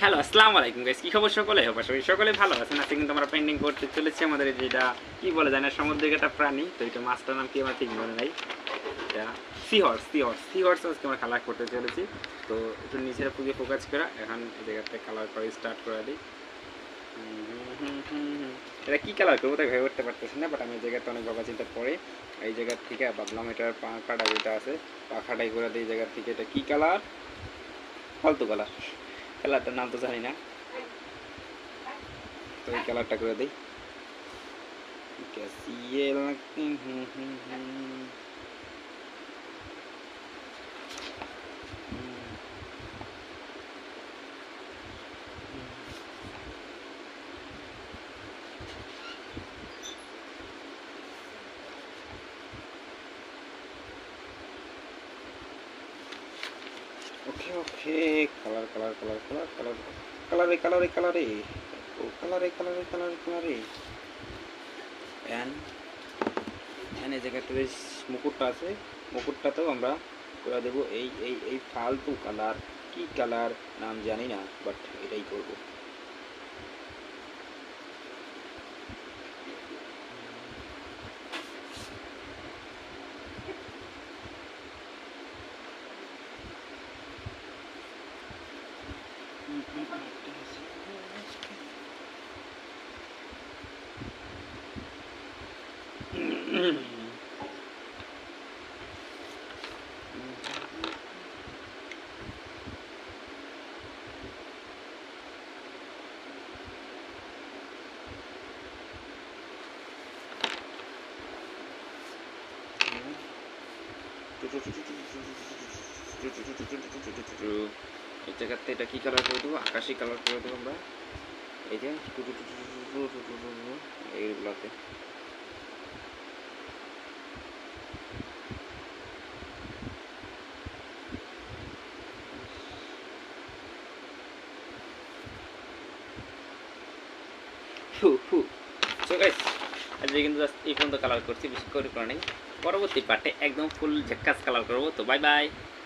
Hello, আসসালামু আলাইকুম guys. কি খবর সকলে? অবশ্যই সকলে ভালো আছেন। আজকে কিন্তু আমরা পেন্টিং করতে চলেছি আমাদের যেটা কি বলে জানেন সামুদ্রিক একটা প্রাণী। তো এটা মাছটার নাম কি আমার ঠিক মনে নাই। এটা সি হর্স আজকে আমরা কালার করতে চলেছি। তো একটু নিচের পুজো ফোকাস করা এখন এই জায়গাতে কালার করে স্টার্ট করে দিই। এটা কি কালার করবো তাই ভেবে উঠতে পারতেছি না, বাট আমি এই জায়গাতে অনেক ভাবা চিন্তার পরে এই জায়গার থেকে ভাবলাম এটার পাখাটা যেটা আছে পাখাটাই করে দিই। এই জায়গার থেকে এটা কি কালার? ফালতু কালার, কালারটার নাম তো জানি না। তো এই কালারটা করে দিই। ক্যাসিয়েল okay okay, colour colour colour colour colour কালারে কালারে কালারে ও কালারে কালারে কালারে কালারে এন এই জায়গাটা মুকুটটা আছে, মুকুটটাতেও আমরা করে দেবো এই ফালতু কালার। কি কালার নাম জানি না, বাট এটাই করবো। এই জায়গাতে এটা কি কালার করে দেবো? আকাশি কালার করে দেবো আমরা। এই যে এইগুলাতে আজকে কিন্তু জাস্ট এই পর্যন্ত কালার করছি, বেশি করে নেই। পরবর্তী পার্টে একদম ফুল ঝাক্কাস কালার করবো। তো বাই বাই।